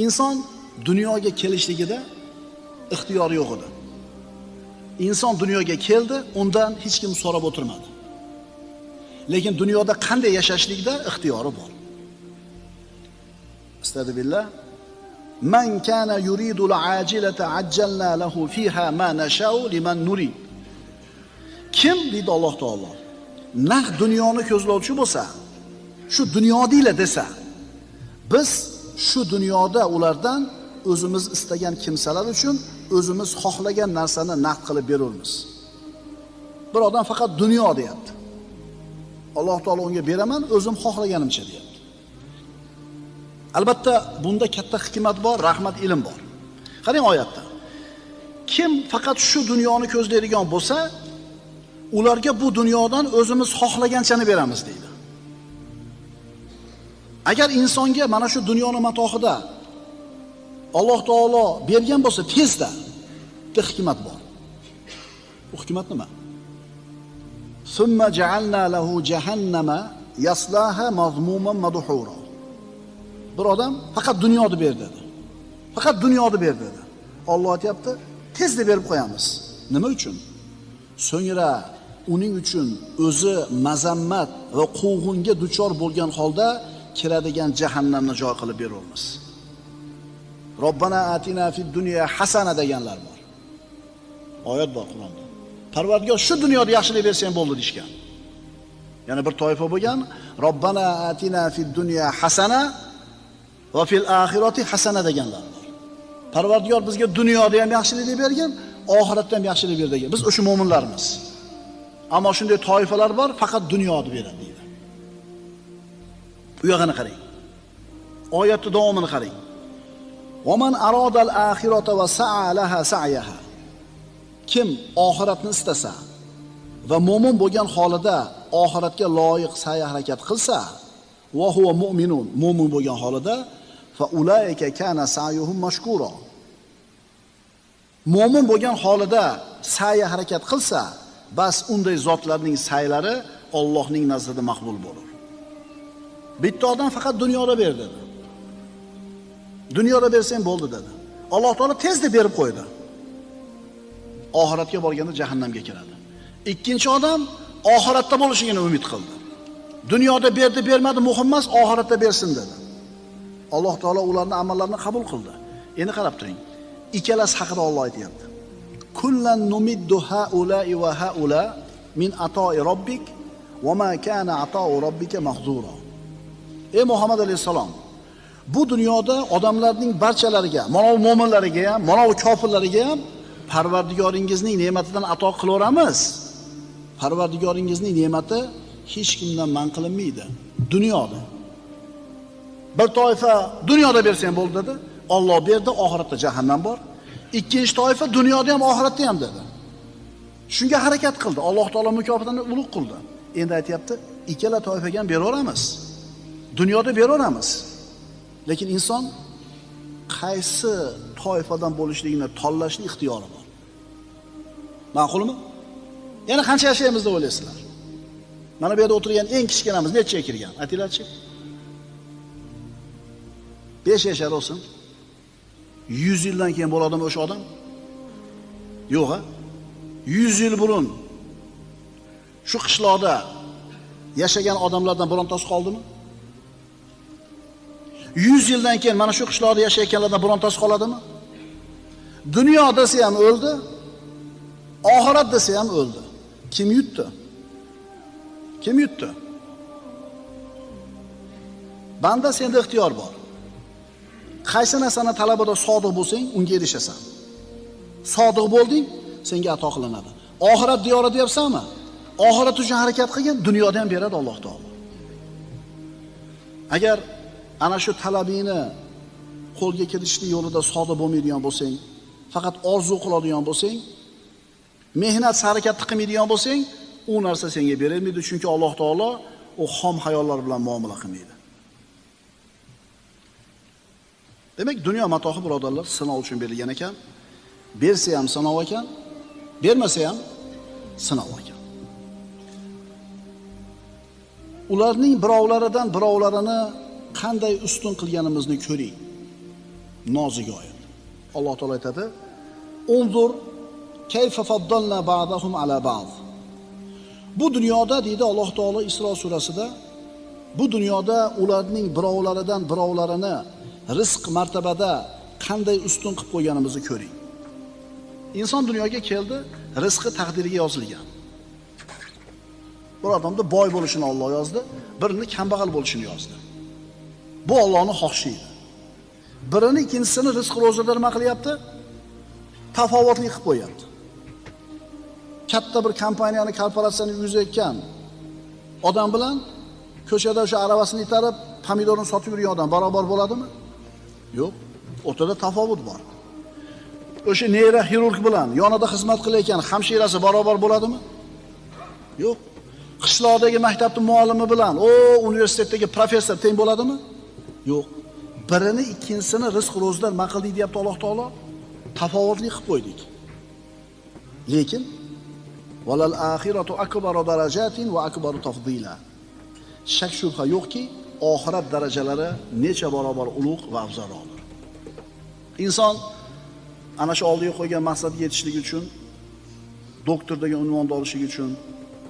inson dunyoga kelishligida ixtiyori yo'q edi. Inson dunyoga keldi, undan hech kim so'rab o'tirmadi. Lekin dunyoda qanday yashashlikda ixtiyori bor. Astagfirullah. Man kana yuridu al-ajilata ajjalna lahu fiha ma nasha'u liman nurid. Kim deydi Alloh taolo, naq dunyoni ko'zlovchi bo'lsa, shu dunyodiylar desa, biz shu dunyoda ulardan o'zimiz istagan kimsalar uchun o'zimiz xohlagan narsani naqd qilib beramiz. Bir odam faqat dunyo deyapti. Alloh taolo unga beraman, o'zim xohlaganimcha deyapti. Albatta bunda katta hikmat bor, rahmat, ilm bor. Qarang oyatda. Kim faqat shu dunyoni ko'zlaydigan bo'lsa, ularga bu dunyodan o'zimiz xohlaganchani beramiz deydi. Agar insonga mana shu dunyoni matohida Alloh taolo bergan bo'lsa, tezda bitta hikmat bor. Bu hikmat nima? Summa ja'alna lahu jahannama yaslaha mazmuman madhura. Bir odam faqat dunyoni ber dedi. Faqat dunyoni ber dedi. Alloh aytayapti, tezda berib qo'yamiz. Nima uchun? So'ngra uning uchun o'zi mazammat va quvg'inga duchor bo'lgan holda kiradigan jahannamni joy qilib beramiz. Robbana atina fid dunya hasana deganlar bor. Oyat bor Qur'onda. Parvardigor shu dunyoda yaxshilik bersang bo'ldi deshgan. Yana bir toifa bo'lgan, Robbana atina fid dunya hasana va fil oxirati hasana deganlar bor. Parvardigor bizga dunyoda ham yaxshilik bergan, oxiratda ham yaxshilik ber degan. Biz o'sha mu'minlarmiz. Ammo shunday toifalar bor, faqat dunyoni beradi deydi. Bu yog'ini qarang. Oyatning davomini qarang. Wa man arada al-akhirata wa sa'a laha sa'yaha. Kim oxiratni istasa va mo'min bo'lgan holida oxiratga loyiq sa'y harakat qilsa, va huwa mu'minun, mo'min bo'lgan holida, fa ulaika kana sa'yuhum mashkura. Mo'min bo'lgan holida sa'y harakat qilsa, bas unday zotlarning sa'ylari Allohning nazdida maqbul bo'lur. Bitta odam faqat dunyoda ber dedi. Dunyoda bersang bo'ldi dedi. Alloh taolo tezda berib qo'ydi. Oxiratga borganda jahannamga kiradi. Ikkinchi odam oxiratda bo'lishini umid qildi. Dunyoda berdi, bermadi muhim emas, oxiratda bersin dedi. Alloh taolo ularning amallarini qabul qildi. Endi qarab turing. Ikkalasi haqida Alloh aytayapti. Kullan numiddu haula'i va haula min ata'i robbik va ma kana ata'u robbika mahzura. Ey Muhammad alayhisalom, bu dunyoda odamlarning barchalariga, mana bu mu'minlarga ham, mana bu kofirlarga ham Parvardigoringizning ne'matidan ato qilaveramiz. Parvardigoringizning ne'mati hech kimdan man qilinmaydi. Dunyoda. Bir toifa dunyoda bersang bo'ldi dedi. Alloh berdi, oxiratda jahannam bor. Ikkinchi toifa dunyoda ham, oxiratda ham dedi. Shunga harakat qildi. Alloh taolo mukofotini ulug' qildi. Endi aytayapti, ikkala toifaga ham beraveramiz. Dunyoda beraveramiz. Lekin inson qaysi toifadan bo'lishligini tanlashning ixtiyori bor. Ma'qulmi? Yana qancha yashaymiz deb o'ylaysizlar? Mana bu yerda o'tirgan eng kichkinamiz nechaga kirgan? Aytinglarchi. 5 yashar olsin. 100 yildan keyin bo'ladimi o'sha odam? Yo'q ha? 100 yil burun shu qishloqda yashagan odamlardan birontasi qoldimi? 100 yildan keyin mana shu qishloqda yashayotganlardan birontasi qoladimi? Dunyo desa ham o'ldi, oxirat desa ham o'ldi. Kim yutdi? Kim yutdi? Banda senda ixtiyor bor. Qaysi narsani talabada sodiq bo'lsang, unga erishasan. Sodiq bo'lding, senga ato qilinadi. Oxirat diyori deyapsanmi? Oxirat uchun harakat qilgan, dunyoda ham beradi Alloh taolo. Agar ana shu talabingni qo'lga kiritishlik yo'lida sodiq bo'lmaydigan bo'lsang, faqat orzu qiladigan bo'lsang, mehnat harakat qilmaydigan bo'lsang, u narsa senga berilmaydi, chunki Alloh taolo u xom hayollar bilan muomala qilmaydi. Demak, dunyo matohi birodarlar sinov uchun berilgan ekan. Bersa ham sinov ekan, bermasa ham sinov ekan. Ularning birovlaridan birovlarini qanday ustun qilganimizni ko'ring. Nozik oyat. Alloh taolo aytadi: "Unzur kayfa faddalna ba'dahum ala ba'd." Bu dunyoda deydi Alloh taolo Isro surasida, bu dunyoda ularning birovlaridan birovlarini rizq martabada qanday ustun qilib qo'yganimizni ko'ring. Inson dunyoga keldi, rizqi taqdiriga yozilgan. Bir odamda boy bo'lishini Alloh yozdi, birini kambag'al bo'lishini yozdi. Bu Allohning xohishi edi. Birini ikkinchisini rizq ro'zada nima qilyapti? Tafovutli qilib qo'yapti. Katta bir kompaniyani, korporatsiyani yuzayotgan odam bilan ko'chada o'sha aravasini itarib, pomidorni sotib yurgan odam barobar bo'ladimi? Yo'q. O'rtada tafovut bor. O'sha neyroxirurg bilan yonida xizmat qilayotgan hamshirasi barobar bo'ladimi? Yo'q. Qishloqdagi maktabning muallimi bilan universitetdagi professor teng bo'ladimi? Yo'q. Birini ikkinchisini rizq ro'zdan nima qildik deyapti Alloh taolo? Tafovutli qilib qo'ydik. Lekin valal axiratu akbaru darajatin va akbaru tafdila. Shak shubha yo'qki, oxirat darajalari necha barobar ulug' va afzalroqdir. Inson ana shu oldiga qo'ygan maqsadga yetishlik uchun, doktor degan unvonni olishlik uchun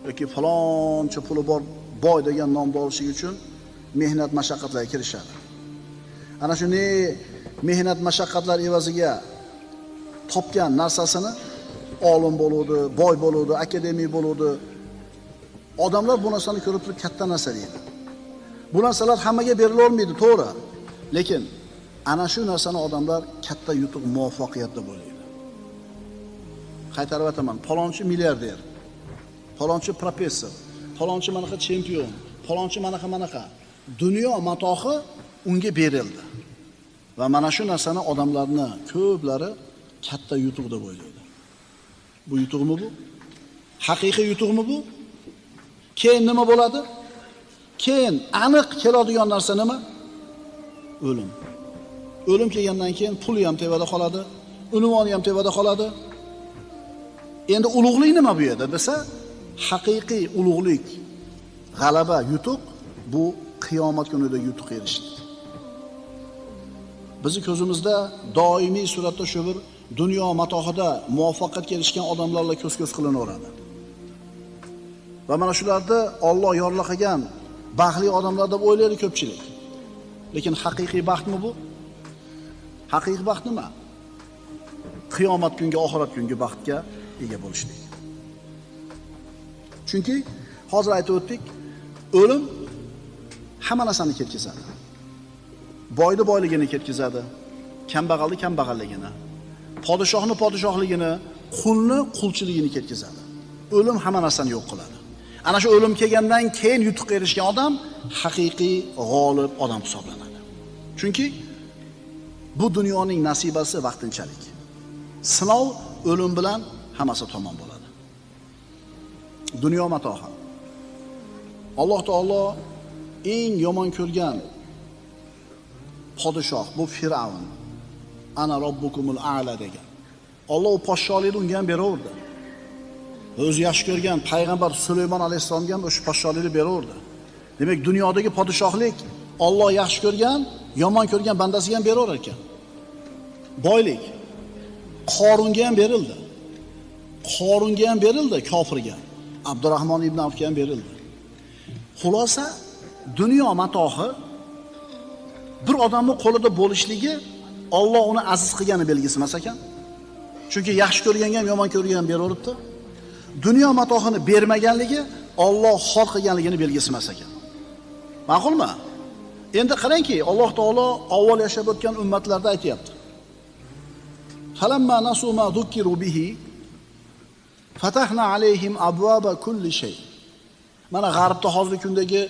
yoki faloncha puli bor boy degan nomni olishlik uchun mehnat mashaqqatlarga kirishadi. Ana shuni mehnat mashaqqatlar evaziga topgan narsasini olim bo'ludi, boy bo'ludi, akademik bo'ludi. Odamlar bu narsani ko'rib turib katta narsa deydi. Bu narsalar hammaga berilib olmaydi, to'g'ri. Lekin ana shu narsani odamlar katta yutuq, muvaffaqiyat deb o'ylaydi. Qaytarib aytaman, falonchi milliarder, falonchi professor, falonchi manaqa chempion, falonchi manaqa. Dunyo matohi unga berildi. Va mana shu narsani odamlarni ko'plari katta yutuq deb o'ylaydi. Bu yutuqmi bu? Haqiqiy yutuqmi bu? Keyin nima bo'ladi? Keyin aniq keladigan narsa nima? O'lim. O'lim kelgandan keyin puli ham tevada qoladi, unvoni ham tevada qoladi. Endi ulug'lik nima bu yerda desa, haqiqiy ulug'lik, g'alaba, yutuq bu qiyomat kunida yutuq erishishlik. Bizi ko'zimizda doimiy suratda shu bir dunyo matohida muvaffaqiyatga erishgan odamlarla ko'z-ko'z qilinaveradi. Va mana shularni Alloh yorliqagan baxtli odamlar deb o'ylaydi ko'pchilik. Lekin haqiqiy baxtmi bu? Haqiqiy baxt nima? Qiyomat kungi, oxirat kungi baxtga ega bo'lishlik. Chunki hozir aytib o'tdik, o'lim hamma narsani ketkazadi. Boyni boyligini ketkazadi, kambag'alni kambag'alligini, podshohni podshohligini, qulni qulchiligini ketkazadi. O'lim hamma narsani yo'q qiladi. Ana shu o'lim kelgandan keyin yutuq erishgan odam haqiqiy g'olib odam hisoblanadi. Chunki bu dunyoning nasibasi vaqtinchalik. Sinov o'lim bilan hammasi tamom bo'ladi. Dunyo matohi. Alloh taolo eng yomon ko'rgan podshoh bu Firavn. Ana robbukumul a'la degan. Alloh podshohlikni unga ham beraverdi. O'zi yaxshi ko'rgan payg'ambar Sulaymon alayhisolamga ham o'sha podshohlikni beraverdi. Demak, dunyodagi podshohlik Alloh yaxshi ko'rgan, yomon ko'rgan bandasiga ham beraverar ekan. Boylik Qorunga ham berildi. Qorunga ham berildi, kofirga. Abdurahmon ibn Avfga ham berildi. Xulosa, dunyo matohi bir odamning qo'lida bo'lishligi Alloh uni aziz qilgani belgisi emas ekan. Chunki yaxshi ko'rganga ham yomon ko'rganga ham beraveribdi. Dunyo matohini bermaganligi Alloh xor qilganligini belgisi emas ekan. Ma'qulmi? Endi qarangki, Alloh taolo avval yashab o'tgan ummatlarda aytayapti. Falamma nasu ma dhukiru bihi fatahna alayhim abwaba kulli shay. Mana g'arbda hozirgi kundagi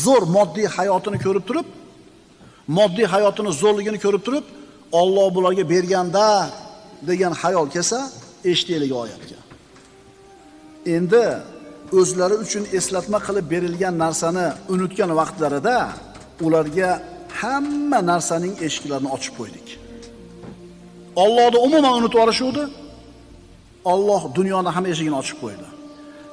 zo'r moddiy hayotini ko'rib turib, moddiy hayotini zo'rligini ko'rib turib, Alloh bularga berganda degan xayol kelsa, eshitaylik oyatga. Endi o'zlari uchun eslatma qilib berilgan narsani unutgan vaqtlarida ularga hamma narsaning eshiklarini ochib qo'ydik. Allohni umuman unutib yuborishuvdi. Alloh dunyoning hamma eshigini ochib qo'ydi.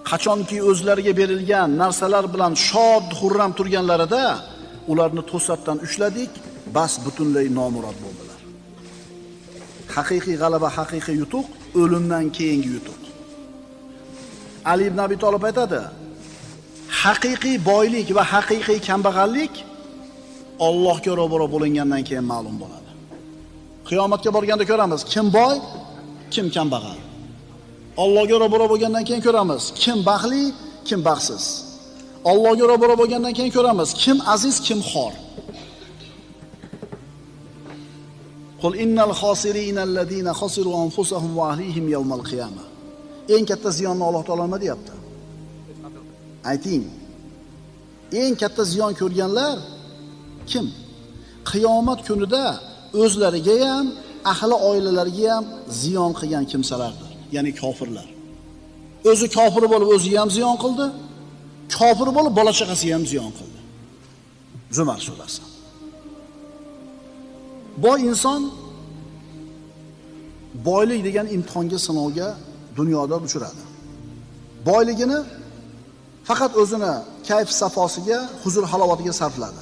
Qachonki o'zlariga berilgan narsalar bilan shod, xurram turganlarida ularni to'satdan ushladik, bas butunlay nomurod bo'ldilar. haqiqiy g'alaba, haqiqiy yutuq o'limdan keyingi yutuq. Ali ibn Abi Tolib aytadi, haqiqiy boylik va haqiqiy kambag'allik Allohga ro'baro bo'lingandan keyin ma'lum bo'ladi. Qiyomatga borganda ko'ramiz, kim boy, kim kambag'al. Allohga ro'baro bo'lgandan keyin ko'ramiz, kim baxtli, kim baxtsiz. Allohga ro'baro bo'lgandan keyin ko'ramiz, kim aziz, kim xor. Qul innal khosirina allazina khasiru anfusahum va ahlihim yawmal qiyamah. Eng katta ziyonni Alloh taolo nima deyapti? Ayting. Eng katta ziyon ko'rganlar kim? Qiyomat kunida o'zlariga ham, ahli oilalariga ham ziyon qilgan kimsalardir. Ya'ni kofirlar. O'zi kofir bo'lib o'ziga ham ziyon qildi, kofir bo'lib bola chaqasiga ham ziyon qildi. Zumar surasi. Boy inson boylik degan imtihonga, sinovga dunyoda uchradi. Boyligini faqat o'zini kayf safosiga, huzur halovatiga sarfladi.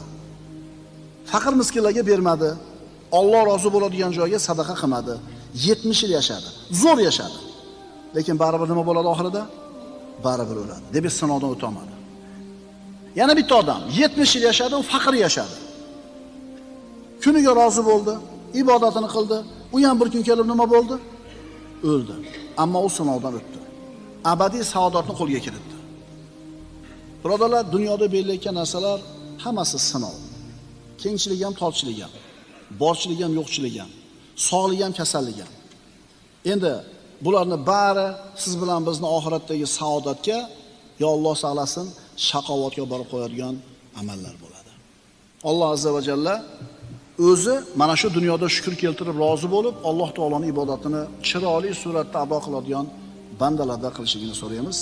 Faqir miskinlarga bermadi. Alloh rozi bo'ladigan joyga sadaqa qilmadi. 70 yil yashadi. Zo'r yashadi. Lekin baribir nima bo'ladi oxirida? Baribir o'ladi. Deb sinovdan o'ta olmadi. Yana bitta odam 70 yil yashadi, u faqir yashadi. Kuniga rozi bo'ldi, ibodatini qildi. U ham bir kun kelib nima bo'ldi? O'ldi. Ammo u sinovdan o'tdi. Abadiy saodatni qo'lga kiritdi. Birodarlar, dunyoda berilayotgan narsalar hammasi sinov. Kengchilik ham, torchilik ham, borchilik ham, yo'qchilik ham, sog'lik ham, kasallik ham. Endi bularni bari siz bilan bizni oxiratdagi saodatga, yo Alloh saqlasin, shaqovatga borib qo'yadigan amallar bo'ladi. Alloh azza va jalla o'zi mana shu dunyoda shukr keltirib rozi bo'lib, Alloh taoloning ibodatini chiroyli suratda ado qiladigan bandalarda qilishligini so'raymiz.